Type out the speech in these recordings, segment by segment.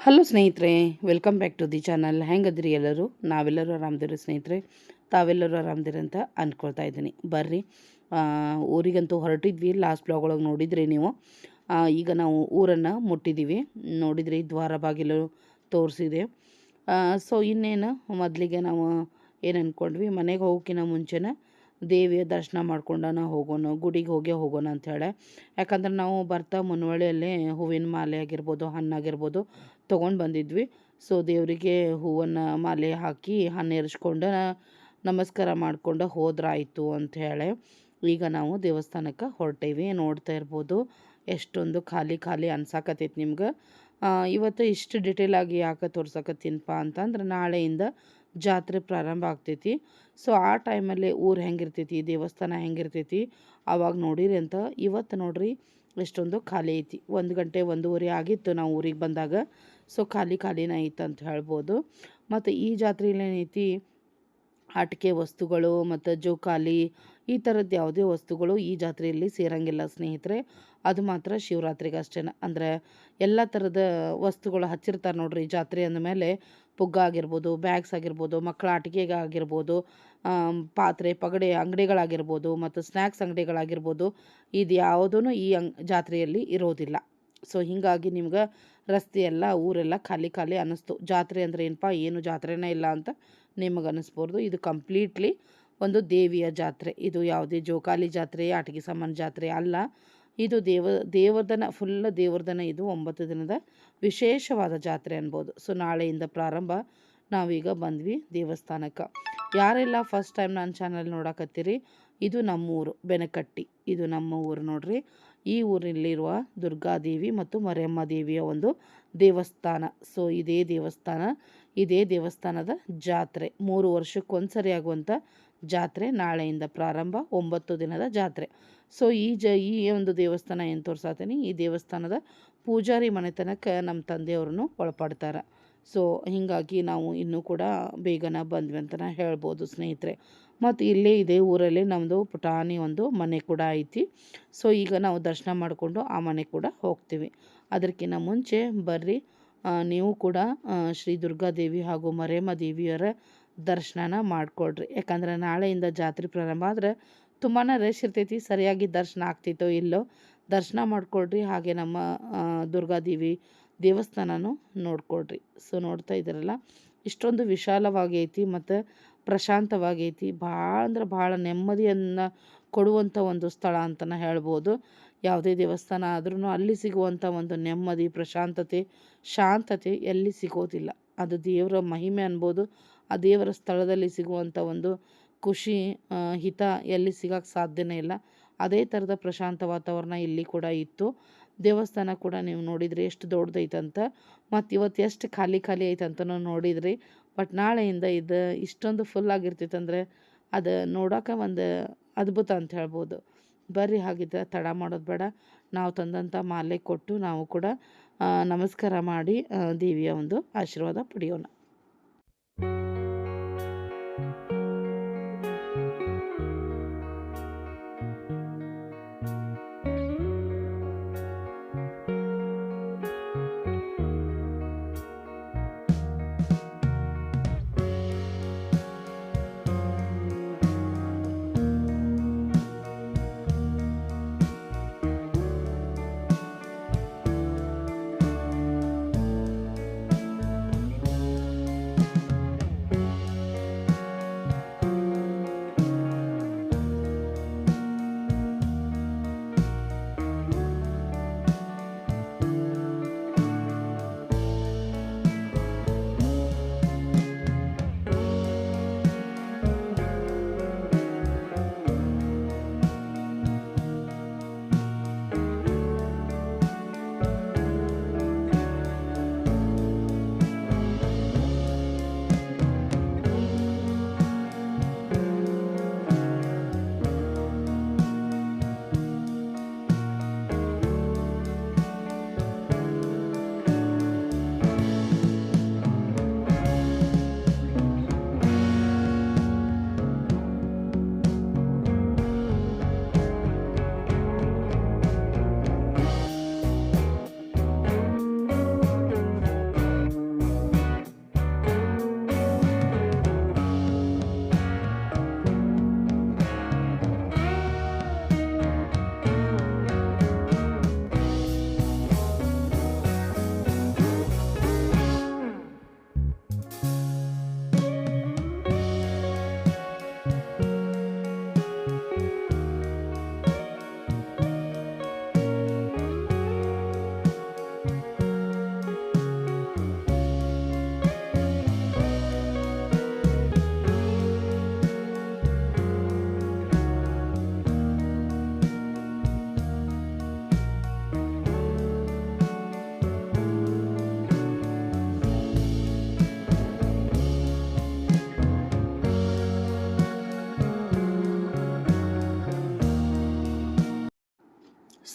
Hello ಸ್ನೇಹಿತರೆ, welcome back to the channel. ಹೆಂಗದ್ರಿ ಎಲ್ಲರೂ? ನಾವೆಲ್ಲರೂ ಆರಾಮದಿರಿ ಸ್ನೇಹಿತರೆ. ತಾವೆಲ್ಲರೂ ಆರಾಮದಿರಿ ಅಂತ ಅಂದ್ಕೊಳ್ತಾ ಇದ್ದೀನಿ. ಬರ್ರಿ, ಊರಿಗಂತೂ ಹೊರಟಿದ್ವಿ. ಲಾಸ್ಟ್ ಬ್ಲಾಗ್ ಒಳಗೆ ನೋಡಿದ್ರಿ ನೀವು. ಈಗ ನಾವು ಊರನ್ನು ಮುಟ್ಟಿದ್ದೀವಿ. ನೋಡಿದ್ರಿ, ದ್ವಾರ ಬಾಗಿಲು ತೋರಿಸಿದೆ. ಸೊ ಇನ್ನೇನು ಮೊದಲಿಗೆ ನಾವು ಏನು ಅಂದ್ಕೊಂಡ್ವಿ, ಮನೆಗೆ ಹೋಗೋಕ್ಕಿಂತ ಮುಂಚೆನೇ ದೇವಿಯ ದರ್ಶನ ಮಾಡ್ಕೊಂಡನ ಹೋಗೋಣ, ಗುಡಿಗೆ ಹೋಗೋಣ ಅಂಥೇಳಿ. ಯಾಕಂದ್ರೆ ನಾವು ಬರ್ತಾ ಮುನ್ವಳ್ಳಿಯಲ್ಲೇ ಹೂವಿನ ಮಾಲೆ ಆಗಿರ್ಬೋದು, ಹಣ್ಣಾಗಿರ್ಬೋದು ತೊಗೊಂಡು ಬಂದಿದ್ವಿ. ಸೊ ದೇವರಿಗೆ ಹೂವನ್ನು ಮಾಲೆ ಹಾಕಿ ಹಣ್ಣು ಎರಚ್ಕೊಂಡು ನಮಸ್ಕಾರ ಮಾಡ್ಕೊಂಡು ಹೋದ್ರಾಯಿತು ಅಂಥೇಳಿ ಈಗ ನಾವು ದೇವಸ್ಥಾನಕ್ಕೆ ಹೊರಟೇವಿ. ನೋಡ್ತಾ ಇರ್ಬೋದು ಎಷ್ಟೊಂದು ಖಾಲಿ ಖಾಲಿ ಅನ್ಸಾಕತ್ತೈತಿ ನಿಮ್ಗೆ. ಇವತ್ತು ಇಷ್ಟು ಡಿಟೇಲಾಗಿ ಯಾಕೆ ತೋರ್ಸಕತ್ತೀನಪ್ಪ ಅಂತಂದ್ರೆ, ನಾಳೆಯಿಂದ ಜಾತ್ರೆ ಪ್ರಾರಂಭ ಆಗ್ತೈತಿ. ಸೊ ಆ ಟೈಮಲ್ಲಿ ಊರು ಹೆಂಗಿರ್ತೈತಿ, ದೇವಸ್ಥಾನ ಹೆಂಗಿರ್ತೈತಿ ಆವಾಗ ನೋಡಿರಿ ಅಂತ. ಇವತ್ತು ನೋಡ್ರಿ ಎಷ್ಟೊಂದು ಖಾಲಿ ಐತಿ. 1 ಗಂಟೆ 1:30 ಆಗಿತ್ತು ನಾವು ಊರಿಗೆ ಬಂದಾಗ. ಸೊ ಖಾಲಿನೇ ಐತೆ ಅಂತ ಹೇಳ್ಬೋದು. ಮತ್ತು ಈ ಜಾತ್ರೆಯಲ್ಲಿ ಏನೈತಿ, ಆಟಿಕೆ ವಸ್ತುಗಳು ಮತ್ತು ಜೋಕಾಲಿ ಈ ಥರದ್ದು ಯಾವುದೇ ವಸ್ತುಗಳು ಈ ಜಾತ್ರೆಯಲ್ಲಿ ಸೇರಂಗಿಲ್ಲ ಸ್ನೇಹಿತರೆ. ಅದು ಮಾತ್ರ ಶಿವರಾತ್ರಿಗೆ ಅಷ್ಟೇ. ಅಂದರೆ ಎಲ್ಲ ಥರದ ವಸ್ತುಗಳು ಹಚ್ಚಿರ್ತಾರೆ ನೋಡ್ರಿ ಜಾತ್ರೆ ಅಂದಮೇಲೆ. ಪುಗ್ಗ ಆಗಿರ್ಬೋದು, ಬ್ಯಾಗ್ಸ್ ಆಗಿರ್ಬೋದು, ಮಕ್ಕಳ ಆಟಿಕೆಗೆ ಆಗಿರ್ಬೋದು, ಪಾತ್ರೆ ಪಗಡೆ ಅಂಗಡಿಗಳಾಗಿರ್ಬೋದು, ಮತ್ತು ಸ್ನ್ಯಾಕ್ಸ್ ಅಂಗಡಿಗಳಾಗಿರ್ಬೋದು, ಇದು ಯಾವುದೂ ಈ ಜಾತ್ರೆಯಲ್ಲಿ ಇರೋದಿಲ್ಲ. ಸೊ ಹೀಗಾಗಿ ನಿಮ್ಗೆ ರಸ್ತೆ ಎಲ್ಲ ಊರೆಲ್ಲ ಖಾಲಿ ಅನ್ನಿಸ್ತು. ಜಾತ್ರೆ ಅಂದರೆ ಏನಪ್ಪ, ಏನು ಜಾತ್ರೆನೇ ಇಲ್ಲ ಅಂತ ನಿಮಗೆ ಅನ್ನಿಸ್ಬೋದು. ಇದು ಕಂಪ್ಲೀಟ್ಲಿ ಒಂದು ದೇವಿಯ ಜಾತ್ರೆ. ಇದು ಯಾವುದೇ ಜೋಕಾಲಿ ಜಾತ್ರೆ, ಆಟಿಕೆ ಸಾಮಾನು ಜಾತ್ರೆ ಅಲ್ಲ. ಇದು ದೇವರ್ದನ ಫುಲ್ ದೇವರ್ದನ. ಇದು 9 ದಿನದ ವಿಶೇಷವಾದ ಜಾತ್ರೆ ಅನ್ಬೋದು. ಸೊ ನಾಳೆಯಿಂದ ಪ್ರಾರಂಭ. ನಾವೀಗ ಬಂದ್ವಿ ದೇವಸ್ಥಾನಕ್ಕೆ. ಯಾರೆಲ್ಲ ಫಸ್ಟ್ ಟೈಮ್ ನನ್ನ ಚಾನಲ್ ನೋಡಕತ್ತೀರಿ, ಇದು ನಮ್ಮೂರು ಬೆನಕಟ್ಟಿ. ಇದು ನಮ್ಮ ಊರು ನೋಡ್ರಿ. ಈ ಊರಲ್ಲಿರುವ ದುರ್ಗಾದೇವಿ ಮತ್ತು ಮರಿಯಮ್ಮ ದೇವಿಯ ಒಂದು ದೇವಸ್ಥಾನ. ಸೊ ಇದೇ ದೇವಸ್ಥಾನದ ಜಾತ್ರೆ 3 ವರ್ಷಕ್ಕೊಂದ್ಸರಿ ಆಗುವಂಥ ಜಾತ್ರೆ. ನಾಳೆಯಿಂದ ಪ್ರಾರಂಭ, 9 ದಿನದ ಜಾತ್ರೆ. ಸೊ ಈ ಒಂದು ದೇವಸ್ಥಾನ ಏನು ತೋರ್ಸಾತೀನಿ, ಈ ದೇವಸ್ಥಾನದ ಪೂಜಾರಿ ಮನೆತನಕ್ಕೆ ನಮ್ಮ ತಂದೆಯವ್ರನ್ನು ಒಳಪಡ್ತಾರೆ. ಸೊ ಹೀಗಾಗಿ ನಾವು ಇನ್ನೂ ಕೂಡ ಬೇಗನೆ ಬಂದ್ವಿ ಅಂತಲೇ ಹೇಳ್ಬೋದು ಸ್ನೇಹಿತರೆ. ಮತ್ತು ಇಲ್ಲೇ ಇದೇ ಊರಲ್ಲಿ ನಮ್ಮದು ಪುಟಾಣಿ ಒಂದು ಮನೆ ಕೂಡ ಐತಿ. ಸೊ ಈಗ ನಾವು ದರ್ಶನ ಮಾಡಿಕೊಂಡು ಆ ಮನೆ ಕೂಡ ಹೋಗ್ತೀವಿ. ಅದಕ್ಕಿಂತ ಮುಂಚೆ ಬರ್ರಿ, ನೀವು ಕೂಡ ಶ್ರೀ ದುರ್ಗಾದೇವಿ ಹಾಗೂ ಮರಿಯಮ್ಮ ದೇವಿಯರ ದರ್ಶನನ ಮಾಡಿಕೊಡ್ರಿ. ಯಾಕಂದರೆ ನಾಳೆಯಿಂದ ಜಾತ್ರೆ ಪ್ರಾರಂಭ ಆದರೆ ತುಂಬಾ ರಶ್ ಇರ್ತೈತಿ. ಸರಿಯಾಗಿ ದರ್ಶನ ಆಗ್ತೈತೋ ಇಲ್ಲೋ ದರ್ಶನ ಮಾಡಿಕೊಡ್ರಿ. ಹಾಗೆ ನಮ್ಮ ದುರ್ಗಾದೇವಿ ದೇವಸ್ಥಾನನೂ ನೋಡಿಕೊಡ್ರಿ. ಸೊ ನೋಡ್ತಾ ಇದ್ದೀರಲ್ಲ, ಇಷ್ಟೊಂದು ವಿಶಾಲವಾಗೈತಿ ಮತ್ತು ಪ್ರಶಾಂತವಾಗೈತಿ. ಭಾಳ ಅಂದ್ರೆ ಭಾಳ ನೆಮ್ಮದಿಯನ್ನು ಕೊಡುವಂಥ ಒಂದು ಸ್ಥಳ ಅಂತಲೇ ಹೇಳ್ಬೋದು. ಯಾವುದೇ ದೇವಸ್ಥಾನ ಆದ್ರೂ ಅಲ್ಲಿ ಸಿಗುವಂಥ ಒಂದು ನೆಮ್ಮದಿ, ಪ್ರಶಾಂತತೆ, ಶಾಂತತೆ ಎಲ್ಲಿ ಸಿಗೋದಿಲ್ಲ. ಅದು ದೇವರ ಮಹಿಮೆ ಅನ್ಬೋದು. ಆ ದೇವರ ಸ್ಥಳದಲ್ಲಿ ಸಿಗುವಂಥ ಒಂದು ಖುಷಿ, ಹಿತ ಎಲ್ಲಿ ಸಿಗೋಕ್ಕೆ ಸಾಧ್ಯನೇ ಇಲ್ಲ. ಅದೇ ಥರದ ಪ್ರಶಾಂತ ವಾತಾವರಣ ಇಲ್ಲಿ ಕೂಡ ಇತ್ತು. ದೇವಸ್ಥಾನ ಕೂಡ ನೀವು ನೋಡಿದ್ರಿ ಎಷ್ಟು ದೊಡ್ಡದೈತಂತ. ಮತ್ತು ಇವತ್ತು ಎಷ್ಟು ಖಾಲಿ ಐತಂತನೂ ನೋಡಿದ್ರಿ. ಬಟ್ ನಾಳೆಯಿಂದ ಇದು ಇಷ್ಟೊಂದು ಫುಲ್ ಆಗಿರ್ತೈತಂದರೆ ಅದು ನೋಡೋಕೆ ಒಂದು ಅದ್ಭುತ ಅಂತ ಹೇಳ್ಬೋದು. ಬರ್ರಿ, ಹಾಗಿದ್ರೆ ತಡ ಮಾಡೋದು ಬೇಡ. ನಾವು ತಂದಂಥ ಮಾಲೆ ಕೊಟ್ಟು ನಾವು ಕೂಡ ನಮಸ್ಕಾರ ಮಾಡಿ ದೇವಿಯ ಒಂದು ಆಶೀರ್ವಾದ ಪಡೆಯೋಣ.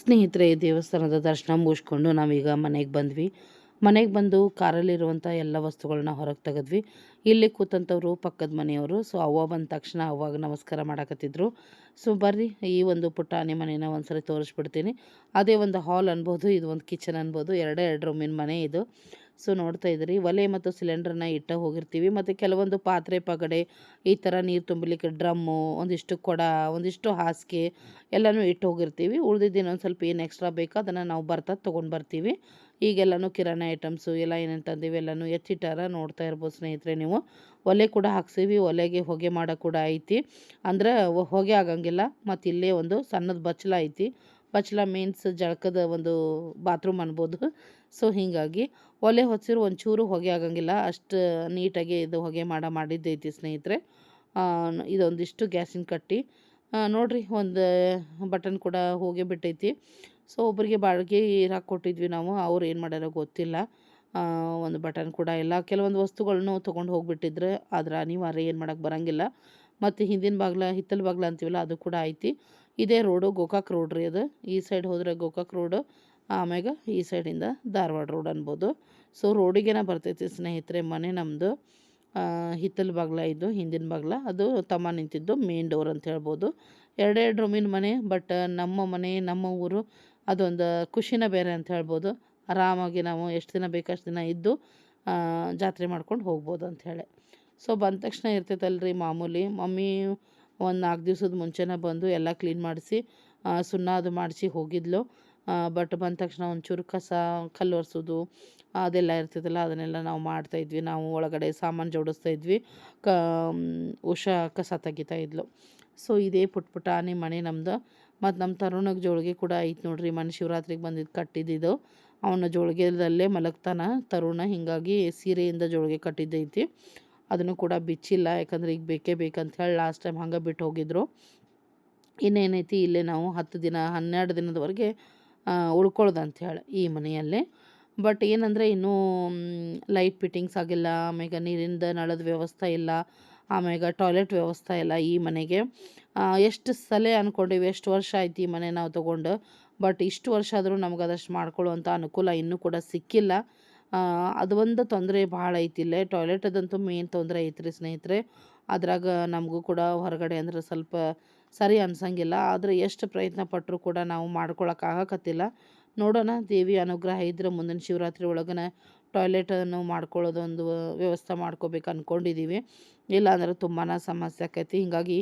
ಸ್ನೇಹಿತರೆ, ದೇವಸ್ಥಾನದ ದರ್ಶನ ಮುಗಿಸ್ಕೊಂಡು ನಾವೀಗ ಮನೆಗೆ ಬಂದ್ವಿ. ಮನೆಗೆ ಬಂದು ಕಾರಲ್ಲಿರುವಂಥ ಎಲ್ಲ ವಸ್ತುಗಳನ್ನ ಹೊರಗೆ ತೆಗೆದ್ವಿ. ಇಲ್ಲಿ ಕೂತಂಥವ್ರು ಪಕ್ಕದ ಮನೆಯವರು. ಸೊ ಅವ್ವ ಬಂದ ತಕ್ಷಣ ಅವ್ವಾಗ ನಮಸ್ಕಾರ ಮಾಡಕತ್ತಿದ್ರು. ಸೊ ಬರ್ರಿ, ಈ ಒಂದು ಪುಟಾಣಿ ಮನೇನ ಒಂದ್ಸರಿ ತೋರಿಸ್ಬಿಡ್ತೀನಿ. ಅದೇ ಒಂದು ಹಾಲ್ ಅನ್ಬೋದು, ಇದು ಒಂದು ಕಿಚನ್ ಅನ್ಬೋದು. ಎರಡೇ 2 ರೂಮಿನ ಮನೆ ಇದು. ಸೊ ನೋಡ್ತಾ ಇದ್ದೀರಿ, ಒಲೆ ಮತ್ತು ಸಿಲಿಂಡ್ರನ್ನ ಇಟ್ಟು ಹೋಗಿರ್ತೀವಿ. ಮತ್ತು ಕೆಲವೊಂದು ಪಾತ್ರೆ ಪಗಡೆ, ಈ ಥರ ನೀರು ತುಂಬಲಿಕ್ಕೆ ಡ್ರಮ್ಮು, ಒಂದಿಷ್ಟು ಕೊಡ, ಒಂದಿಷ್ಟು ಹಾಸಿಗೆ ಎಲ್ಲನೂ ಇಟ್ಟು ಹೋಗಿರ್ತೀವಿ. ಉಳಿದಿದ್ದು ಇನ್ನೊಂದು ಸ್ವಲ್ಪ ಏನು ಎಕ್ಸ್ಟ್ರಾ ಬೇಕೋ ಅದನ್ನು ನಾವು ಬರ್ತಾ ತೊಗೊಂಡು ಬರ್ತೀವಿ. ಈಗೆಲ್ಲನೂ ಕಿರಾಣಿ ಐಟಮ್ಸು ಎಲ್ಲ ಏನೇನು ತಂದೀವಿ ಎಲ್ಲನೂ ಎತ್ತಿಟ್ಟಾರ. ನೋಡ್ತಾ ಇರ್ಬೋದು ಸ್ನೇಹಿತರೆ ನೀವು. ಒಲೆ ಕೂಡ ಹಾಕ್ಸೀವಿ. ಒಲೆಗೆ ಹೊಗೆ ಮಾಡೋ ಕೂಡ ಐತಿ. ಅಂದ್ರೆ ಹೊಗೆ ಆಗಂಗಿಲ್ಲ. ಮತ್ತು ಇಲ್ಲೇ ಒಂದು ಸಣ್ಣದ ಬಚ್ಚಲ ಐತಿ. ಬಚ್ಚಲ ಮೀನ್ಸ್ ಜಳಕದ ಒಂದು ಬಾತ್ರೂಮ್ ಅನ್ಬೋದು. ಸೊ ಹೀಗಾಗಿ ಒಲೆ ಹೊತ್ತಿರು ಒಂಚೂರು ಹೊಗೆ ಆಗಂಗಿಲ್ಲ. ಅಷ್ಟು ನೀಟಾಗಿ ಇದು ಹೊಗೆ ಮಾಡಿದ್ದೈತಿ ಸ್ನೇಹಿತರೆ. ಇದೊಂದಿಷ್ಟು ಗ್ಯಾಸಿನ ಕಟ್ಟಿ ನೋಡ್ರಿ, ಒಂದು ಬಟನ್ ಕೂಡ ಹೋಗೇ ಬಿಟ್ಟೈತಿ. ಸೊ ಒಬ್ಬರಿಗೆ ಬಾಡಿಗೆ ಇರಾಕ್ ಕೊಟ್ಟಿದ್ವಿ ನಾವು. ಅವ್ರು ಏನು ಮಾಡ್ಯಾರೋ ಗೊತ್ತಿಲ್ಲ. ಒಂದು ಬಟನ್ ಕೂಡ ಇಲ್ಲ. ಕೆಲವೊಂದು ವಸ್ತುಗಳನ್ನು ತೊಗೊಂಡು ಹೋಗಿಬಿಟ್ಟಿದ್ರೆ ಆದ್ರೆ ಅನಿವಾರ್ಯ, ಏನು ಮಾಡೋಕ್ಕೆ ಬರೋಂಗಿಲ್ಲ. ಮತ್ತು ಹಿಂದಿನ ಬಾಗ್ಲ, ಹಿತ್ತಲ ಬಾಗ್ಲ ಅಂತೀವಲ್ಲ, ಅದು ಕೂಡ ಐತಿ. ಇದೇ ರೋಡು ಗೋಕಾಕ್ ರೋಡ್ ರೀ ಅದು. ಈ ಸೈಡ್ ಹೋದರೆ ಗೋಕಾಕ್ ರೋಡು, ಆಮ್ಯಾಗ ಈ ಸೈಡಿಂದ ಧಾರವಾಡ ರೋಡ್ ಅನ್ಬೋದು. ಸೊ ರೋಡಿಗೇನ ಬರ್ತೈತಿ ಸ್ನೇಹಿತರೆ ಮನೆ ನಮ್ಮದು. ಹಿತ್ತಲ ಬಾಗ್ಲ ಇದು, ಹಿಂದಿನ ಬಾಗ್ಲ. ಅದು ತಮ್ಮ ನಿಂತಿದ್ದು ಮೇನ್ ಡೋರ್ ಅಂತ ಹೇಳ್ಬೋದು. 2 ರೂಮಿನ ಮನೆ. ಬಟ್ ನಮ್ಮ ಮನೆ, ನಮ್ಮ ಊರು, ಅದೊಂದು ಖುಷಿನ ಬೇರೆ ಅಂತ ಹೇಳ್ಬೋದು. ಆರಾಮಾಗಿ ನಾವು ಎಷ್ಟು ದಿನ ಬೇಕು ಅಷ್ಟು ದಿನ ಇದ್ದು ಜಾತ್ರೆ ಮಾಡ್ಕೊಂಡು ಹೋಗ್ಬೋದು ಅಂಥೇಳಿ. ಸೊ ಬಂದ ತಕ್ಷಣ ಇರ್ತೈತಲ್ರಿ ಮಾಮೂಲಿ. ಮಮ್ಮಿ ಒಂದು 4 ದಿವ್ಸದ ಮುಂಚೆನೇ ಬಂದು ಎಲ್ಲ ಕ್ಲೀನ್ ಮಾಡಿಸಿ ಸುಣ್ಣ ಅದು ಮಾಡಿಸಿ ಹೋಗಿದ್ಲು. ಬಟ್ ಬಂದ ತಕ್ಷಣ ಒಂಚೂರು ಕಸ, ಕಲ್ಲು ಒರೆಸೋದು ಅದೆಲ್ಲ ಇರ್ತೈತಲ್ಲ, ಅದನ್ನೆಲ್ಲ ನಾವು ಮಾಡ್ತಾಯಿದ್ವಿ. ನಾವು ಒಳಗಡೆ ಸಾಮಾನು ಜೋಡಿಸ್ತಾಯಿದ್ವಿ. ಉಷಾ ಕಸ ತೆಗಿತಾ ಇದ್ಲು. ಸೊ ಇದೇ ಪುಟಾಣಿ ಮನೆ ನಮ್ಮದು. ಮತ್ತು ನಮ್ಮ ತರುಣಗೆ ಜೋಳಿಗೆ ಕೂಡ ಐತೆ ನೋಡ್ರಿ. ಮನೆ ಶಿವರಾತ್ರಿಗೆ ಬಂದಿದ್ದು ಕಟ್ಟಿದ್ದಿದ್ದು. ಅವನ ಜೋಳಿಗೆದಲ್ಲೇ ಮಲಗ್ತಾನ ತರುಣ. ಹೀಗಾಗಿ ಸೀರೆಯಿಂದ ಜೋಳಿಗೆ ಕಟ್ಟಿದ್ದೈತಿ. ಅದನ್ನು ಕೂಡ ಬಿಚ್ಚಿಲ್ಲ, ಯಾಕಂದ್ರೆ ಈಗ ಬೇಕೇ ಬೇಕಂತ ಹೇಳಿ ಲಾಸ್ಟ್ ಟೈಮ್ ಹಂಗೆ ಬಿಟ್ಟು ಹೋಗಿದ್ರು. ಇನ್ನೇನೈತಿ, ಇಲ್ಲೇ ನಾವು 10 ದಿನ 12 ದಿನದವರೆಗೆ ಉಳ್ಕೊಳ್ಳೋದಂತ ಹೇಳಿ ಈ ಮನೆಯಲ್ಲೇ. ಬಟ್ ಏನಂದರೆ ಇನ್ನೂ ಲೈಟ್ ಫಿಟ್ಟಿಂಗ್ಸ್ ಆಗಿಲ್ಲ. ಆಮ್ಯಾಗ ನೀರಿಂದ ನಳದ ವ್ಯವಸ್ಥೆ ಇಲ್ಲ. ಆಮ್ಯಾಗ ಟಾಯ್ಲೆಟ್ ವ್ಯವಸ್ಥೆ ಇಲ್ಲ ಈ ಮನೆಗೆ. ಎಷ್ಟು ಸಲ ಅಂದ್ಕೊಂಡೀವಿ, ಎಷ್ಟು ವರ್ಷ ಆಯ್ತು ಈ ಮನೆ ನಾವು ತೊಗೊಂಡು. ಬಟ್ ಇಷ್ಟು ವರ್ಷ ಆದರೂ ನಮ್ಗೆ ಅದಷ್ಟು ಮಾಡ್ಕೊಳ್ಳುವಂಥ ಅನುಕೂಲ ಇನ್ನೂ ಕೂಡ ಸಿಕ್ಕಿಲ್ಲ. ಅದು ಒಂದು ತೊಂದರೆ ಭಾಳ ಐತಿಲ್ಲೇ. ಟಾಯ್ಲೆಟದಂತೂ ಮೇನ್ ತೊಂದರೆ ಐತ್ರಿ ಸ್ನೇಹಿತರೆ. ಅದ್ರಾಗ ನಮಗೂ ಕೂಡ ಹೊರಗಡೆ ಅಂದ್ರೆ ಸ್ವಲ್ಪ ಸರಿ ಅನ್ಸಂಗಿಲ್ಲ. ಆದರೆ ಎಷ್ಟು ಪ್ರಯತ್ನ ಪಟ್ಟರೂ ಕೂಡ ನಾವು ಮಾಡ್ಕೊಳಕ್ಕಾಗಕತ್ತಿಲ್ಲ. ನೋಡೋಣ, ದೇವಿ ಅನುಗ್ರಹ ಇದ್ರೆ ಮುಂದಿನ ಶಿವರಾತ್ರಿ ಒಳಗನ ಟಾಯ್ಲೆಟನ್ನು ಮಾಡ್ಕೊಳ್ಳೋದೊಂದು ವ್ಯವಸ್ಥೆ ಮಾಡ್ಕೋಬೇಕು ಅಂದ್ಕೊಂಡಿದ್ದೀವಿ. ಇಲ್ಲಾಂದ್ರೆ ತುಂಬಾ ಸಮಸ್ಯೆ ಆಕೈತಿ. ಹೀಗಾಗಿ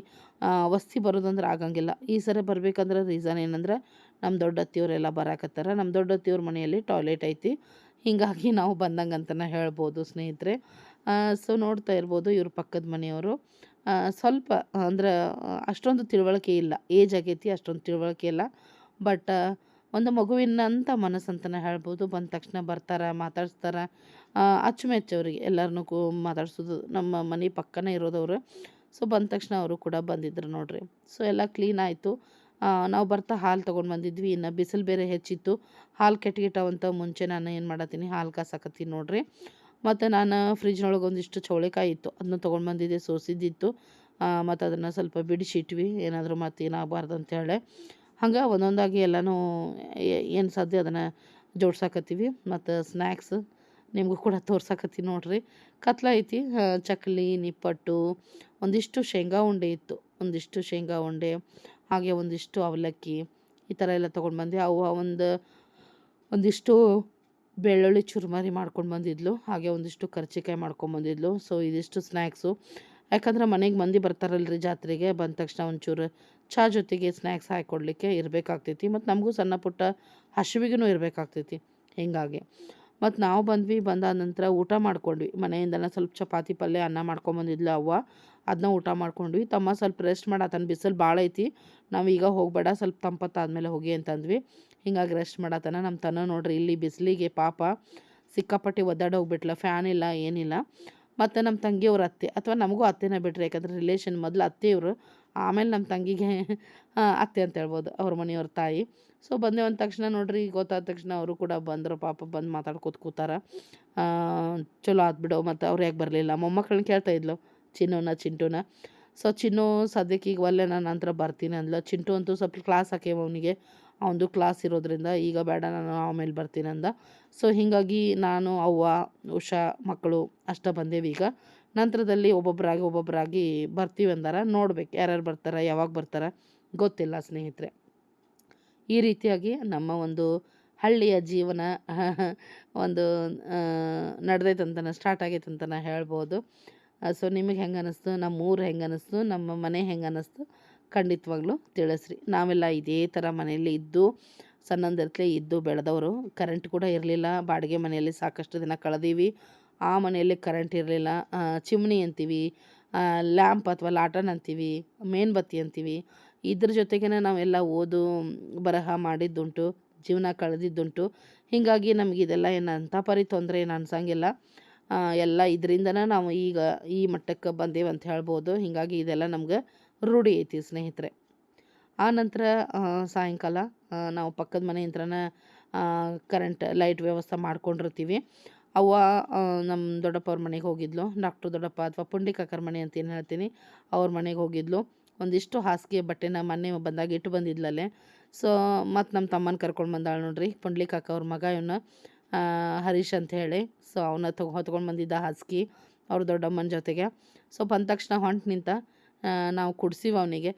ವಸ್ತಿ ಬರೋದಂದ್ರೆ ಆಗಂಗಿಲ್ಲ. ಈ ಸರಿ ಬರಬೇಕಂದ್ರೆ ರೀಸನ್ ಏನಂದ್ರೆ, ನಮ್ಮ ದೊಡ್ಡ ಅತ್ತಿಯವರೆಲ್ಲ ಬರಾಕತ್ತಾರ. ನಮ್ಮ ದೊಡ್ಡ ಅತ್ತಿಯವ್ರ ಮನೆಯಲ್ಲಿ ಟಾಯ್ಲೆಟ್ ಐತಿ. ಹೀಗಾಗಿ ನಾವು ಬಂದಂಗೆ ಅಂತಲೇ ಹೇಳ್ಬೋದು ಸ್ನೇಹಿತರೆ. ಸೊ ನೋಡ್ತಾ ಇರ್ಬೋದು, ಇವ್ರ ಪಕ್ಕದ ಮನೆಯವರು. ಸ್ವಲ್ಪ ಅಂದ್ರೆ ಅಷ್ಟೊಂದು ತಿಳುವಳಿಕೆ ಇಲ್ಲ. ಏಜ್ ಆಗೈತಿ, ಅಷ್ಟೊಂದು ತಿಳುವಳಿಕೆ ಇಲ್ಲ. ಬಟ್ ಒಂದು ಮಗುವಿನಂಥ ಮನಸ್ಸಂತಲೇ ಹೇಳ್ಬೋದು. ಬಂದ ತಕ್ಷಣ ಬರ್ತಾರೆ, ಮಾತಾಡ್ಸ್ತಾರೆ. ಅಚ್ಚುಮೆಚ್ಚು ಅವ್ರಿಗೆ ಎಲ್ಲರನ್ನೂ ಮಾತಾಡ್ಸೋದು. ನಮ್ಮ ಮನೆ ಪಕ್ಕನೇ ಇರೋದವರು. ಸೊ ಬಂದ ತಕ್ಷಣ ಅವರು ಕೂಡ ಬಂದಿದ್ರು ನೋಡ್ರಿ. ಸೊ ಎಲ್ಲ ಕ್ಲೀನ್ ಆಯಿತು. ನಾವು ಬರ್ತಾ ಹಾಲು ತೊಗೊಂಡು ಬಂದಿದ್ವಿ. ಇನ್ನು ಬಿಸಿಲು ಬೇರೆ ಹೆಚ್ಚಿತ್ತು. ಹಾಲು ಕೆಟ್ಟಗಿಟ್ಟವಂತ ಮುಂಚೆ ನಾನು ಏನು ಮಾಡತ್ತೀನಿ, ಹಾಲು ಕಾಸಕತ್ತೀನಿ ನೋಡ್ರಿ. ಮತ್ತು ನಾನು ಫ್ರಿಜ್ನೊಳಗೆ ಒಂದಿಷ್ಟು ಚೌಳೆಕಾಯಿ ಇತ್ತು, ಅದನ್ನು ತೊಗೊಂಡು ಬಂದಿದ್ದೆ, ಸೋಸಿದ್ದಿತ್ತು. ಮತ್ತು ಅದನ್ನು ಸ್ವಲ್ಪ ಬಿಡಿಸಿಟ್ವಿ, ಏನಾದರೂ ಮತ್ತೆ ಏನಾಗಬಾರ್ದು ಅಂಥೇಳಿ. ಹಂಗೆ ಒಂದೊಂದಾಗಿ ಎಲ್ಲನೂ ಏನು ಸಾಧ್ಯ ಅದನ್ನು ಜೋಡ್ಸಾಕತ್ತೀವಿ. ಮತ್ತು ಸ್ನ್ಯಾಕ್ಸ್ ನಿಮಗೂ ಕೂಡ ತೋರ್ಸಾಕತ್ತೀನಿ ನೋಡ್ರಿ. ಕತ್ಲ ಐತಿ. ಚಕ್ಲಿ, ನಿಪ್ಪಟ್ಟು, ಒಂದಿಷ್ಟು ಶೇಂಗಾ ಉಂಡೆ ಇತ್ತು, ಒಂದಿಷ್ಟು ಶೇಂಗಾ ಉಂಡೆ, ಹಾಗೆ ಒಂದಿಷ್ಟು ಅವಲಕ್ಕಿ, ಈ ಥರ ಎಲ್ಲ ತೊಗೊಂಡು ಬಂದೆ. ಅವು ಒಂದಿಷ್ಟು ಬೆಳ್ಳುಳ್ಳಿ ಚುರ್ಮರಿ ಮಾಡ್ಕೊಂಡು ಬಂದಿದ್ಲು. ಹಾಗೆ ಒಂದಿಷ್ಟು ಕರ್ಚಿಕಾಯಿ ಮಾಡ್ಕೊಂಬಂದಿದ್ಲು. ಸೊ ಇದಿಷ್ಟು ಸ್ನ್ಯಾಕ್ಸು. ಯಾಕಂದ್ರೆ ಮನೆಗೆ ಮಂದಿ ಬರ್ತಾರಲ್ರಿ ಜಾತ್ರೆಗೆ. ಬಂದ ತಕ್ಷಣ ಒಂಚೂರು ಚಹಾ ಜೊತೆಗೆ ಸ್ನ್ಯಾಕ್ಸ್ ಹಾಕ್ಕೊಡ್ಲಿಕ್ಕೆ ಇರಬೇಕಾಗ್ತೈತಿ. ಮತ್ತು ನಮಗೂ ಸಣ್ಣ ಪುಟ್ಟ ಹಸಿವಿಗೂ ಇರಬೇಕಾಗ್ತೈತಿ. ಹೀಗಾಗಿ ಮತ್ತು ನಾವು ಬಂದ್ವಿ. ಬಂದಾದ ನಂತರ ಊಟ ಮಾಡ್ಕೊಂಡ್ವಿ. ಮನೆಯಿಂದನೇ ಸ್ವಲ್ಪ ಚಪಾತಿ ಪಲ್ಯ ಅನ್ನ ಮಾಡ್ಕೊಂಬಂದಿದ್ಲು ಅವ್ವ. ಅದನ್ನ ಊಟ ಮಾಡ್ಕೊಂಡ್ವಿ. ತಮ್ಮ ಸ್ವಲ್ಪ ರೆಸ್ಟ್ ಮಾಡತ್ತಾನ, ಬಿಸಿಲು ಭಾಳ ಐತಿ, ನಾವೀಗ ಹೋಗಬೇಡ, ಸ್ವಲ್ಪ ತಂಪತ್ತಾದ್ಮೇಲೆ ಹೋಗಿ ಅಂತಂದ್ವಿ. ಹಿಂಗಾಗಿ ರೆಸ್ಟ್ ಮಾಡತ್ತಾನ. ನಮ್ಮ ತನ ನೋಡ್ರಿ, ಇಲ್ಲಿ ಬಿಸಿಲಿಗೆ ಪಾಪ ಸಿಕ್ಕಾಪಟ್ಟಿ ಒದ್ದಾಡೋಗ್ಬಿಟ್ಲ. ಫ್ಯಾನ್ ಇಲ್ಲ, ಏನಿಲ್ಲ. ಮತ್ತು ನಮ್ಮ ತಂಗಿಯವ್ರ ಅತ್ತೆ, ಅಥವಾ ನಮಗೂ ಅತ್ತೆನೇ ಬಿಟ್ರಿ, ಯಾಕಂದ್ರೆ ರಿಲೇಷನ್. ಮೊದಲು ಅತ್ತೆಯವರು, ಆಮೇಲೆ ನಮ್ಮ ತಂಗಿಗೆ ಅತ್ತೆ ಅಂತ ಹೇಳ್ಬೋದು, ಅವ್ರ ಮನೆಯವ್ರ ತಾಯಿ. ಸೊ ಬಂದೆ ಅಂದ ತಕ್ಷಣ ನೋಡ್ರಿ, ಗೊತ್ತಾದ ತಕ್ಷಣ ಅವರು ಕೂಡ ಬಂದರು. ಪಾಪ ಬಂದು ಮಾತಾಡ್ಕೊತ ಕೂತಾರ. ಚಲೋ ಆತ್ ಬಿಡು. ಮತ್ತು ಅವ್ರು ಯಾಕೆ ಬರಲಿಲ್ಲ, ಮೊಮ್ಮಕ್ಕಳನ್ನ ಕೇಳ್ತಾ ಇದ್ಲು, ಚಿಂಟುನ. ಸೊ ಚಿನ್ನು ಸದ್ಯಕ್ಕೆ ಈಗ ಒಲ್ಲೆ, ನಾನು ನಂತರ ಬರ್ತೀನಿ ಅಂದ್ಲು. ಚಿಂಟು ಅಂತೂ ಸ್ವಲ್ಪ ಕ್ಲಾಸ್ ಹಾಕೇವ ಅವನಿಗೆ. ಅವನದು ಕ್ಲಾಸ್ ಇರೋದ್ರಿಂದ ಈಗ ಬೇಡ ನಾನು ಆಮೇಲೆ ಬರ್ತೀನಿ ಅಂದ. ಸೊ ಹೀಗಾಗಿ ನಾನು ಅವ್ವ ಉಷಾ ಮಕ್ಕಳು ಅಷ್ಟೇ ಬಂದೇವಿ. ಈಗ ನಂತರದಲ್ಲಿ ಒಬ್ಬೊಬ್ಬರಾಗಿ ಬರ್ತೀವಿ ಅಂದಾರ. ನೋಡ್ಬೇಕು ಯಾರ್ಯಾರು ಬರ್ತಾರೆ, ಯಾವಾಗ ಬರ್ತಾರೆ ಗೊತ್ತಿಲ್ಲ ಸ್ನೇಹಿತರೆ. ಈ ರೀತಿಯಾಗಿ ನಮ್ಮ ಒಂದು ಹಳ್ಳಿಯ ಜೀವನ ಒಂದು ನಡೆದೈತಂತನ ಸ್ಟಾರ್ಟ್ ಆಗೈತಂತನ ಹೇಳ್ಬೋದು. ಸೊ ನಿಮಗೆ ಹೆಂಗೆ ಅನ್ನಿಸ್ತು, ನಮ್ಮ ಊರು ಹೆಂಗೆ ಅನ್ನಿಸ್ತು, ನಮ್ಮ ಮನೆ ಹೆಂಗೆ ಅನ್ನಿಸ್ತು ಖಂಡಿತವಾಗ್ಲೂ ತಿಳಿಸ್ರಿ. ನಾವೆಲ್ಲ ಇದೇ ಥರ ಮನೆಯಲ್ಲಿ ಇದ್ದು ಸಣ್ಣಂದಿರ್ತಲೇ ಇದ್ದು ಬೆಳೆದವರು. ಕರೆಂಟ್ ಕೂಡ ಇರಲಿಲ್ಲ. ಬಾಡಿಗೆ ಮನೆಯಲ್ಲಿ ಸಾಕಷ್ಟು ದಿನ ಕಳೆದೀವಿ. ಆ ಮನೆಯಲ್ಲಿ ಕರೆಂಟ್ ಇರಲಿಲ್ಲ. ಚಿಮ್ನಿ ಅಂತೀವಿ, ಲ್ಯಾಂಪ್ ಅಥವಾ ಲಾಟನ್ ಅಂತೀವಿ, ಮೇನ್ಬತ್ತಿ ಅಂತೀವಿ. ಇದ್ರ ಜೊತೆಗೇ ನಾವೆಲ್ಲ ಓದು ಬರಹ ಮಾಡಿದ್ದುಂಟು, ಜೀವನ ಕಳೆದಿದ್ದುಂಟು. ಹೀಗಾಗಿ ನಮಗಿದೆಲ್ಲ ಏನು ಅಂಥ ಪರಿ ತೊಂದರೆ ಏನು ಅನ್ಸಂಗಿಲ್ಲ. ಎಲ್ಲ ಇದರಿಂದನೇ ನಾವು ಈಗ ಈ ಮಟ್ಟಕ್ಕೆ ಬಂದೇವೆ ಅಂತ ಹೇಳ್ಬೋದು. ಹೀಗಾಗಿ ಇದೆಲ್ಲ ನಮ್ಗೆ ರೂಢಿ ಐತಿ ಸ್ನೇಹಿತರೆ. ಆ ನಂತರ ಸಾಯಂಕಾಲ ನಾವು ಪಕ್ಕದ ಮನೆ ಹತ್ರನೇ ಕರೆಂಟ್ ಲೈಟ್ ವ್ಯವಸ್ಥೆ ಮಾಡ್ಕೊಂಡಿರ್ತೀವಿ. ಅವ್ವ ನಮ್ಮ ದೊಡ್ಡಪ್ಪ ಅವ್ರ ಮನೆಗೆ ಹೋಗಿದ್ಲು. ಡಾಕ್ಟ್ರು ದೊಡ್ಡಪ್ಪ ಅಥವಾ ಪುಂಡಿ ಕಾಕರ ಮನೆ ಅಂತ ಏನು ಹೇಳ್ತೀನಿ, ಅವ್ರ ಮನೆಗೆ ಹೋಗಿದ್ಲು. ಒಂದಿಷ್ಟು ಹಾಸಿಗೆ ಬಟ್ಟೆನ ಮೊನ್ನೆ ಬಂದಾಗ ಇಟ್ಟು ಬಂದಿದ್ಲಲ್ಲೇ. ಸೊ ಮತ್ತು ನಮ್ಮ ತಮ್ಮನ ಕರ್ಕೊಂಡು ಬಂದಾಳೆ ನೋಡ್ರಿ, ಪುಂಡ್ಲಿ ಕಾಕ ಅವ್ರ ಮಗ ಇವನು ಹರೀಶ್ ಅಂತ ಹೇಳಿ. ಸೊ ಅವನ್ನ ಹೊತ್ಕೊಂಡು ಬಂದಿದ್ದ ಹಾಸಿಗೆ ಅವ್ರ ದೊಡ್ಡಮ್ಮನ ಜೊತೆಗೆ. ಸೊ ಬಂದ ತಕ್ಷಣ ಹೊಂಟು ನಿಂತ. ನಾವು ಕುಡ್ಸಿವಿ ಅವನಿಗೆ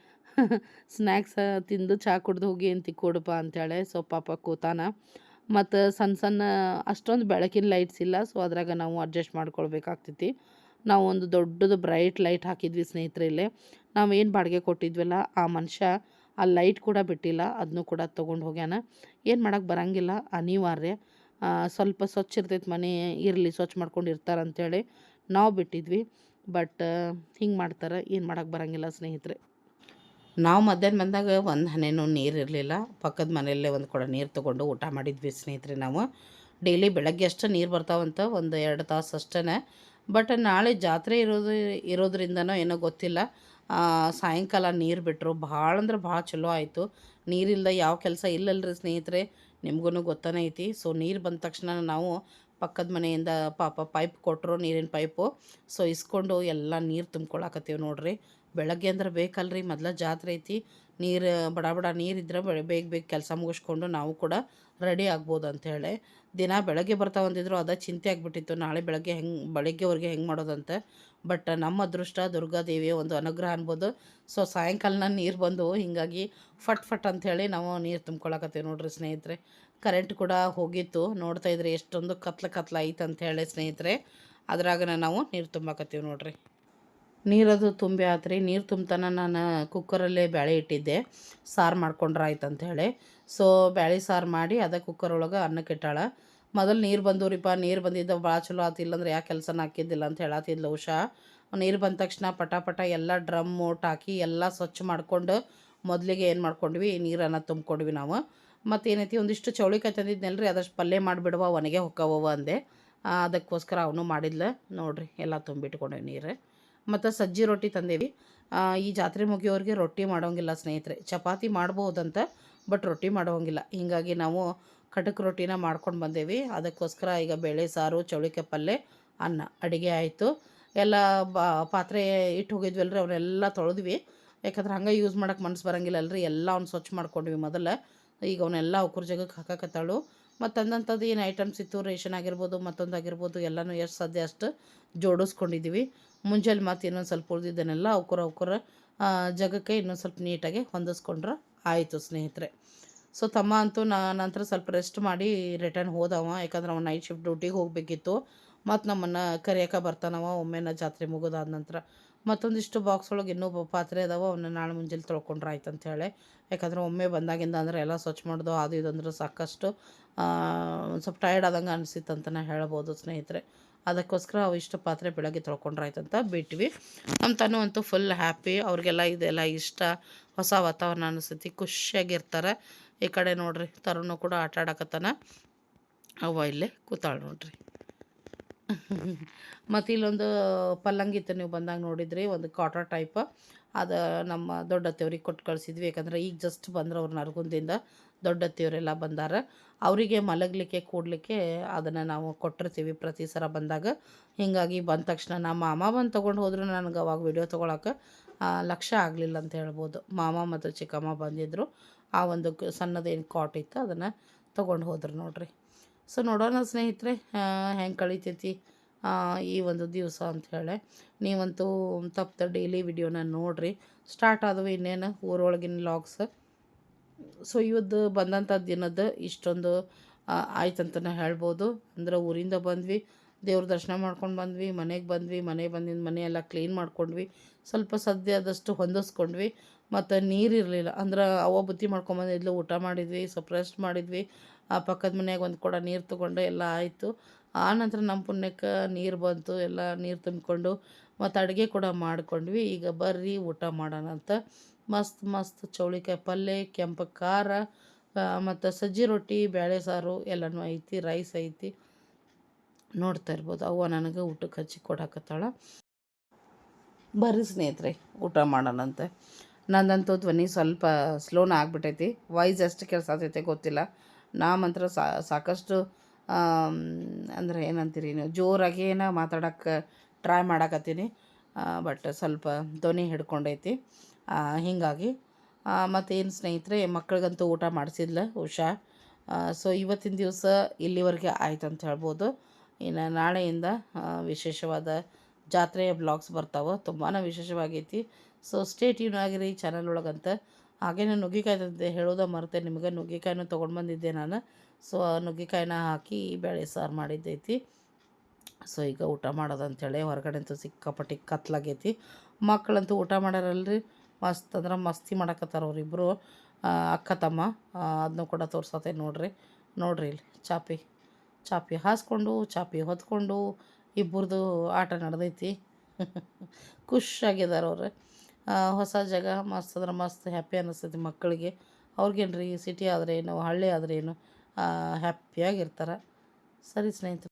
ಸ್ನ್ಯಾಕ್ಸ್ ತಿಂದು ಚಹಾ ಕುಡ್ದು ಹೋಗಿ ಅಂತ ಕೊಡಪ್ಪ ಅಂತೇಳಿ. ಸೊ ಪಾಪ ಕೂತಾನ. ಮತ್ತು ಸಣ್ಣ ಅಷ್ಟೊಂದು ಬೆಳಕಿನ ಲೈಟ್ಸ್ ಇಲ್ಲ. ಸೊ ಅದ್ರಾಗ ನಾವು ಅಡ್ಜಸ್ಟ್ ಮಾಡ್ಕೊಳ್ಬೇಕಾಗ್ತೈತಿ. ನಾವು ಒಂದು ದೊಡ್ಡದು ಬ್ರೈಟ್ ಲೈಟ್ ಹಾಕಿದ್ವಿ ಸ್ನೇಹಿತರೆ ಇಲ್ಲೇ. ನಾವೇನು ಬಾಡಿಗೆ ಕೊಟ್ಟಿದ್ವಲ್ಲ ಆ ಮನುಷ್ಯ ಆ ಲೈಟ್ ಕೂಡ ಬಿಟ್ಟಿಲ್ಲ, ಅದನ್ನು ಕೂಡ ತೊಗೊಂಡು ಹೋಗ್ಯಾನ. ಏನು ಮಾಡೋಕ್ಕೆ ಬರೋಂಗಿಲ್ಲ, ಅನಿವಾರ್ಯ. ಸ್ವಲ್ಪ ಸ್ವಚ್ಛ ಇರ್ತೈತೆ ಮನೆ, ಇರಲಿ ಸ್ವಚ್ಛ ಮಾಡ್ಕೊಂಡು ಇರ್ತಾರಂಥೇಳಿ ನಾವು ಬಿಟ್ಟಿದ್ವಿ. ಬಟ್ ಹಿಂಗೆ ಮಾಡ್ತಾರೆ, ಏನು ಮಾಡೋಕ್ಕೆ ಬರೋಂಗಿಲ್ಲ ಸ್ನೇಹಿತರೆ. ನಾವು ಮಧ್ಯಾಹ್ನ ಬಂದಾಗ ಒಂದು ಹನಿನೂ ನೀರು ಇರಲಿಲ್ಲ. ಪಕ್ಕದ ಮನೆಯಲ್ಲೇ ಒಂದು ಕೊಡ ನೀರು ತೊಗೊಂಡು ಊಟ ಮಾಡಿದ್ವಿ ಸ್ನೇಹಿತರೆ. ನಾವು ಡೈಲಿ ಬೆಳಗ್ಗೆ ಅಷ್ಟು ನೀರು ಬರ್ತಾವಂತ, ಒಂದು 2 ತಾಸು ಅಷ್ಟೇ. ಬಟ್ ನಾಳೆ ಜಾತ್ರೆ ಇರೋದ್ರಿಂದನೋ ಏನೋ ಗೊತ್ತಿಲ್ಲ, ಸಾಯಂಕಾಲ ನೀರು ಬಿಟ್ಟರು. ಭಾಳ ಅಂದ್ರೆ ಭಾಳ ಚಲೋ ಆಯಿತು. ನೀರಿಲ್ಲದ ಯಾವ ಕೆಲಸ ಇಲ್ಲಲ್ರಿ ಸ್ನೇಹಿತರೆ, ನಿಮ್ಗೂ ಗೊತ್ತಾನೆ ಐತಿ. ಸೊ ನೀರು ಬಂದ ತಕ್ಷಣ ನಾವು ಪಕ್ಕದ ಮನೆಯಿಂದ ಪಾಪ ಪೈಪ್ ಕೊಟ್ಟರು, ನೀರಿನ ಪೈಪು. ಸೊ ಇಸ್ಕೊಂಡು ಎಲ್ಲ ನೀರು ತುಂಬ್ಕೊಳಕತ್ತೀವಿ ನೋಡ್ರಿ. ಬೆಳಗ್ಗೆ ಅಂದ್ರೆ ಬೇಕಲ್ರಿ, ಮೊದಲ ಜಾತ್ರೆ ಐತಿ. ನೀರು ಬಡ ನೀರಿದ್ರೆ ಬೇಗ ಕೆಲಸ ಮುಗಿಸ್ಕೊಂಡು ನಾವು ಕೂಡ ರೆಡಿ ಆಗ್ಬೋದು ಅಂಥೇಳಿ. ದಿನ ಬೆಳಗ್ಗೆ ಬರ್ತಾವಂದಿದ್ರು, ಅದ ಚಿಂತೆ ಆಗಿಬಿಟ್ಟಿತ್ತು ನಾಳೆ ಬೆಳಗ್ಗೆವರೆಗೆ ಹೆಂಗೆ ಮಾಡೋದಂತ. ಬಟ್ ನಮ್ಮ ಅದೃಷ್ಟ ದುರ್ಗಾದೇವಿಯ ಒಂದು ಅನುಗ್ರಹ ಅನ್ಬೋದು. ಸೊ ಸಾಯಂಕಾಲನ ನೀರು ಬಂದು ಹೀಗಾಗಿ ಫಟ್ ಅಂಥೇಳಿ ನಾವು ನೀರು ತುಂಬ್ಕೊಳಕತ್ತೀವಿ ನೋಡ್ರಿ ಸ್ನೇಹಿತರೆ. ಕರೆಂಟ್ ಕೂಡ ಹೋಗಿತ್ತು, ನೋಡ್ತಾ ಇದ್ರಿ ಎಷ್ಟೊಂದು ಕತ್ಲ ಐತೆ ಅಂಥೇಳಿ ಸ್ನೇಹಿತರೆ. ಅದ್ರಾಗ ನಾವು ನೀರು ತುಂಬಾಕತ್ತೀವಿ ನೋಡ್ರಿ. ನೀರದು ತುಂಬಿ ಆತ್ರಿ. ನೀರು ತುಂಬತನ ನಾನು ಕುಕ್ಕರಲ್ಲೇ ಬೇಳೆ ಇಟ್ಟಿದ್ದೆ, ಸಾರು ಮಾಡ್ಕೊಂಡ್ರೆ ಆಯ್ತು ಅಂಥೇಳಿ. ಸೊ ಬ್ಯಾಳೆ ಸಾರು ಮಾಡಿ ಅದ ಕುಕ್ಕರ್ ಒಳಗೆ ಅನ್ನಕ್ಕೆ ಇಟ್ಟಾಳ. ಮೊದಲು ನೀರು ಬಂದವ್ರಿಪ್ಪ, ನೀರು ಬಂದಿದ್ದ ಭಾಳ ಚಲೋ ಆತಿಲ್ಲ ಅಂದ್ರೆ ಯಾಕೆ ಕೆಲಸನ ಹಾಕಿದ್ದಿಲ್ಲ ಅಂತ ಹೇಳತ್ತಿದ್ಲು ಉಷಾ. ನೀರು ಬಂದ ತಕ್ಷಣ ಪಟ ಎಲ್ಲ ಡ್ರಮ್ಮು ಟಾಕಿ ಎಲ್ಲ ಸ್ವಚ್ಛ ಮಾಡ್ಕೊಂಡು ಮೊದಲಿಗೆ ಏನು ಮಾಡ್ಕೊಂಡ್ವಿ, ನೀರನ್ನು ತುಂಬ್ಕೊಂಡ್ವಿ ನಾವು. ಮತ್ತೇನೈತಿ, ಒಂದಿಷ್ಟು ಚೌಳಿಕಾಯಿ ತಂದಿದ್ನಲ್ರಿ, ಅದಷ್ಟು ಪಲ್ಯ ಮಾಡಿಬಿಡುವ, ಒಣಗೆ ಹೊಕ್ಕವ ಅಂದೆ. ಅದಕ್ಕೋಸ್ಕರ ಅವನು ಮಾಡಿದ್ಲು ನೋಡ್ರಿ. ಎಲ್ಲ ತುಂಬಿಟ್ಕೊಂಡೆ ನೀರು. ಮತ್ತು ಸಜ್ಜಿ ರೊಟ್ಟಿ ತಂದೇವಿ. ಈ ಜಾತ್ರೆ ಮುಗಿಯೋರಿಗೆ ರೊಟ್ಟಿ ಮಾಡೋಂಗಿಲ್ಲ ಸ್ನೇಹಿತರೆ. ಚಪಾತಿ ಮಾಡ್ಬೋದಂತ, ಬಟ್ ರೊಟ್ಟಿ ಮಾಡೋಂಗಿಲ್ಲ. ಹೀಗಾಗಿ ನಾವು ಕಟಕ್ ರೊಟ್ಟಿನ ಮಾಡ್ಕೊಂಡು ಬಂದೇವಿ. ಅದಕ್ಕೋಸ್ಕರ ಈಗ ಬೇಳೆ ಸಾರು, ಚೌಳಿಕಾಯಿ ಪಲ್ಯ, ಅನ್ನ ಅಡುಗೆ ಆಯಿತು. ಎಲ್ಲ ಪಾತ್ರೆ ಇಟ್ಟು ಹೋಗಿದ್ವಲ್ರಿ, ಅವನ್ನೆಲ್ಲ ತೊಳೆದ್ವಿ. ಯಾಕಂದ್ರೆ ಹಂಗೆ ಯೂಸ್ ಮಾಡೋಕೆ ಮನಸ್ಸು ಬರೋಂಗಿಲ್ಲ ಅಲ್ರಿ. ಎಲ್ಲ ಅವ್ನು ಸ್ವಚ್ಛ ಮಾಡ್ಕೊಂಡ್ವಿ ಮೊದಲು. ಈಗ ಅವನ್ನೆಲ್ಲ ಅವ್ರ ಜಾಗಕ್ಕೆ ಹಾಕಕತ್ತಾಳು. ಮತ್ತು ಅಂದಂಥದ್ದು ಏನು ಐಟಮ್ಸ್ ಇತ್ತು, ರೇಷನ್ ಆಗಿರ್ಬೋದು ಮತ್ತೊಂದು ಆಗಿರ್ಬೋದು, ಎಲ್ಲನೂ ಎಷ್ಟು ಸಾಧ್ಯ ಅಷ್ಟು ಜೋಡಿಸ್ಕೊಂಡಿದ್ದೀವಿ. ಮುಂಜಾನೆ ಮತ್ತು ಇನ್ನೊಂದು ಸ್ವಲ್ಪ ಉಳಿದಿದ್ದನ್ನೆಲ್ಲ ಅವ್ಕರ ಜಾಗಕ್ಕೆ ಇನ್ನೊಂದು ಸ್ವಲ್ಪ ನೀಟಾಗಿ ಹೊಂದಿಸ್ಕೊಂಡ್ರೆ ಆಯಿತು ಸ್ನೇಹಿತರೆ. ಸೊ ತಮ್ಮ ಅಂತೂ ನಂತರ ಸ್ವಲ್ಪ ರೆಸ್ಟ್ ಮಾಡಿ ರಿಟರ್ನ್ ಹೋದವ. ಯಾಕಂದ್ರೆ ಅವ್ನು ನೈಟ್ ಶಿಫ್ಟ್ ಡ್ಯೂಟಿಗೆ ಹೋಗಬೇಕಿತ್ತು. ಮತ್ತು ನಮ್ಮನ್ನು ಕರಿಯೋಕೆ ಬರ್ತಾನವ ಒಮ್ಮೆನ ಜಾತ್ರೆ ಮುಗಿದಾದ ನಂತರ. ಮತ್ತೊಂದಿಷ್ಟು ಬಾಕ್ಸ್ ಒಳಗೆ ಇನ್ನೂ ಪಾತ್ರೆ ಅದಾವ, ಅವನ್ನ ನಾಳೆ ಮುಂಜಾನೆ ತೊಳ್ಕೊಂಡ್ರೆ ಆಯ್ತು ಅಂಥೇಳಿ. ಯಾಕಂದ್ರೆ ಒಮ್ಮೆ ಬಂದಾಗಿಂದ ಅಂದ್ರೆ ಎಲ್ಲ ಸ್ವಚ್ಛ ಮಾಡೋದು ಅದು ಇದು ಅಂದ್ರೆ ಸಾಕಷ್ಟು ಸ್ವಲ್ಪ ಟಯರ್ಡ್ ಆದಂಗೆ ಅನಿಸಿತ್ತು ಅಂತಲೇ ಹೇಳ್ಬೋದು ಸ್ನೇಹಿತರೆ. ಅದಕ್ಕೋಸ್ಕರ ಅವು ಇಷ್ಟು ಪಾತ್ರೆ ಬೆಳಗ್ಗೆ ತೊಳ್ಕೊಂಡ್ರೆ ಆಯ್ತಂತ ಬಿಟ್ವಿ. ನಮ್ಮ ತನು ಅಂತೂ ಫುಲ್ ಹ್ಯಾಪಿ. ಅವ್ರಿಗೆಲ್ಲ ಇದೆಲ್ಲ ಇಷ್ಟ. ಹೊಸ ವಾತಾವರಣ ಅನಿಸ್ತೈತಿ, ಖುಷಿಯಾಗಿರ್ತಾರೆ. ಈ ಕಡೆ ನೋಡ್ರಿ ತರುಣು ಕೂಡ ಆಟ ಆಡಕತ್ತಾನ. ಅವ್ವ ಇಲ್ಲೇ ಕೂತಾಳೆ ನೋಡ್ರಿ. ಮತ್ತು ಇಲ್ಲೊಂದು ಪಲ್ಲಂಗಿ ಇತ್ತು, ನೀವು ಬಂದಾಗ ನೋಡಿದ್ರಿ, ಒಂದು ಕಾಟರ್ ಟೈಪ್. ಅದು ನಮ್ಮ ದೊಡ್ಡತ್ತೆಯವ್ರಿಗೆ ಕೊಟ್ಟು ಕಳಿಸಿದ್ವಿ. ಯಾಕಂದ್ರೆ ಈಗ ಜಸ್ಟ್ ಬಂದ್ರೆ ಅವ್ರು ನರಗುಂದಿಂದ ದೊಡ್ಡತ್ತೆಯವರೆಲ್ಲ ಬಂದಾರ. ಅವರಿಗೆ ಮಲಗಲಿಕ್ಕೆ ಕೂಡಲಿಕ್ಕೆ ಅದನ್ನು ನಾವು ಕೊಟ್ಟಿರ್ತೀವಿ ಪ್ರತಿ ಸಲ ಬಂದಾಗ. ಹೀಗಾಗಿ ಬಂದ ತಕ್ಷಣ ನಮ್ಮ ಮಾಮ ಬಂದು ತೊಗೊಂಡು ಹೋದ್ರು. ನನಗೆ ಅವಾಗ ವಿಡಿಯೋ ತೊಗೊಳಕ್ಕೆ ಲಕ್ಷ್ಯ ಆಗಲಿಲ್ಲ ಅಂತ ಹೇಳ್ಬೋದು. ಮಾಮ ಮತ್ತು ಚಿಕ್ಕಮ್ಮ ಬಂದಿದ್ದರು. ಆ ಒಂದು ಸಣ್ಣದೇನು ಕಾಟ್ ಇತ್ತು ಅದನ್ನು ತೊಗೊಂಡು ಹೋದ್ರು ನೋಡ್ರಿ. ಸೊ ನೋಡೋಣ ಸ್ನೇಹಿತರೆ ಹೆಂಗೆ ಕಳೀತೈತಿ ಈ ಒಂದು ದಿವಸ ಅಂಥೇಳಿ. ನೀವಂತೂ ತಪ್ಪದೆ ಡೈಲಿ ವಿಡಿಯೋನ ನೋಡಿರಿ. ಸ್ಟಾರ್ಟ್ ಆದವು ಇನ್ನೇನು ಊರೊಳಗಿನ ಲಾಗ್ಸ್. ಸೊ ಇವತ್ತು ಬಂದಂಥ ದಿನದ ಇಷ್ಟೊಂದು ಆಯ್ತಂತಲೇ ಹೇಳ್ಬೋದು. ಅಂದ್ರೆ ಊರಿಂದ ಬಂದ್ವಿ, ದೇವ್ರ ದರ್ಶನ ಮಾಡ್ಕೊಂಡು ಬಂದ್ವಿ, ಮನೆಗೆ ಬಂದ್ವಿ, ಬಂದಿದ್ದು ಮನೆಯೆಲ್ಲ ಕ್ಲೀನ್ ಮಾಡ್ಕೊಂಡ್ವಿ, ಸ್ವಲ್ಪ ಸದ್ಯ ಆದಷ್ಟು ಹೊಂದಿಸ್ಕೊಂಡ್ವಿ. ಮತ್ತು ನೀರಿರಲಿಲ್ಲ ಅಂದ್ರೆ ಅವ್ವ ಬುತ್ತಿ ಮಾಡ್ಕೊಂಬಂದಿದ್ಲು, ಊಟ ಮಾಡಿದ್ವಿ, ಸ್ವಲ್ಪ ರೆಸ್ಟ್ ಮಾಡಿದ್ವಿ. ಆ ಪಕ್ಕದ ಮನ್ಯಾಗ ಒಂದು ಕೊಡ ನೀರು ತೊಗೊಂಡು ಎಲ್ಲ ಆಯಿತು. ಆ ನಂತರ ನಮ್ಮ ಪುಣ್ಯಕ್ಕೆ ನೀರು ಬಂತು, ಎಲ್ಲ ನೀರು ತುಂಬಿಕೊಂಡು ಮತ್ತು ಅಡುಗೆ ಕೂಡ ಮಾಡ್ಕೊಂಡ್ವಿ. ಈಗ ಬರ್ರಿ ಊಟ ಮಾಡೋಣ ಅಂತ ಮಸ್ತ್ ಮಸ್ತ್ ಚೌಳಿಕಾಯಿ ಪಲ್ಯ, ಕೆಂಪು ಖಾರ ಮತ್ತು ಸಜ್ಜಿ ರೊಟ್ಟಿ, ಬೇಳೆ ಸಾರು ಎಲ್ಲನೂ ಐತಿ, ರೈಸ್ ಐತಿ. ನೋಡ್ತಾ ಇರ್ಬೋದು ಅವ್ವ ನನಗೆ ಊಟಕ್ಕೆ ಹಚ್ಚಿ ಕೊಡಾಕತ್ತಾಳ. ಬರ್ರಿ ಸ್ನೇಹಿತರೆ ಊಟ ಮಾಡೋಣಂತೆ. ನಂದಂತೂ ಧ್ವನಿ ಸ್ವಲ್ಪ ಸ್ಲೋನ ಆಗ್ಬಿಟ್ಟೈತಿ, ವಾಯ್ಸ್ ಎಷ್ಟು ಕೆಲಸ ಆಗ್ತೈತೆ ಗೊತ್ತಿಲ್ಲ. ನಾ ಮಾತ್ರ ಸಾಕಷ್ಟು ಅಂದರೆ ಏನಂತೀರಿ ನೀವು, ಜೋರಾಗಿ ಮಾತಾಡೋಕ್ಕೆ ಟ್ರೈ ಮಾಡಾಕತ್ತೀನಿ, ಬಟ್ ಸ್ವಲ್ಪ ಧ್ವನಿ ಹಿಡ್ಕೊಂಡೈತಿ. ಹೀಗಾಗಿ ಮತ್ತೇನು ಸ್ನೇಹಿತರೆ, ಮಕ್ಕಳಿಗಂತೂ ಊಟ ಮಾಡಿಸಿದ್ಲ ಉಷಾ. ಸೊ ಇವತ್ತಿನ ದಿವಸ ಇಲ್ಲಿವರೆಗೆ ಆಯ್ತು ಅಂತ ಹೇಳ್ಬೋದು. ಇನ್ನು ನಾಳೆಯಿಂದ ವಿಶೇಷವಾದ ಜಾತ್ರೆಯ ಬ್ಲಾಗ್ಸ್ ಬರ್ತಾವೆ, ತುಂಬಾ ವಿಶೇಷವಾಗೈತಿ. ಸೊ ಸ್ಟೇ ಟ್ಯೂನ್ ಆಗಿರಿ ಚಾನಲ್ ಒಳಗಂತ. ಹಾಗೇನೆ ನುಗ್ಗಿಕಾಯಿ ತಂದಿದ್ದೆ, ಹೇಳೋದ ಮರೆತೆ ನಿಮಗೆ, ನುಗ್ಗಿಕಾಯಿನೂ ತೊಗೊಂಡು ಬಂದಿದ್ದೆ ನಾನು. ಸೊ ನುಗ್ಗಿಕಾಯಿನ ಹಾಕಿ ಬೇಳೆ ಸಾರು ಮಾಡಿದ್ದೈತಿ. ಸೊ ಈಗ ಊಟ ಮಾಡೋದಂಥೇಳಿ ಹೊರಗಡೆ ಅಂತೂ ಸಿಕ್ಕಾಪಟ್ಟಿ ಕತ್ಲಾಗೈತಿ. ಮಕ್ಕಳಂತೂ ಊಟ ಮಾಡ್ಯಾರಲ್ರಿ, ಮಸ್ತ್ ಅಂದ್ರೆ ಮಸ್ತಿ ಮಾಡಕತ್ತಾರ ಅವರಿಬ್ಬರು ಅಕ್ಕ ತಮ್ಮ. ಅದನ್ನು ಕೂಡ ತೋರ್ಸತ್ತೆ ನೋಡ್ರಿ ಇಲ್ಲಿ ಚಾಪಿ ಹಾಸ್ಕೊಂಡು ಚಾಪಿ ಹೊತ್ಕೊಂಡು ಇಬ್ಬರದು ಆಟ ನಡೆದೈತಿ. ಖುಷಿಯಾಗಿದ್ದಾರೆ ಅವ್ರು. ಹೊಸ ಜಾಗ ಮಸ್ತ್ ಅಂದ್ರೆ ಮಸ್ತ್ ಹ್ಯಾಪಿ ಅನ್ನಿಸ್ತೈತಿ ಮಕ್ಕಳಿಗೆ. ಅವ್ರಿಗೇನು ರೀ ಸಿಟಿ ಆದ್ರೇನು ಹಳ್ಳಿ ಆದ್ರೇನು ಹ್ಯಾಪಿಯಾಗಿರ್ತಾರೆ. ಸರಿ ಸ್ನೇಹಿತರೆ.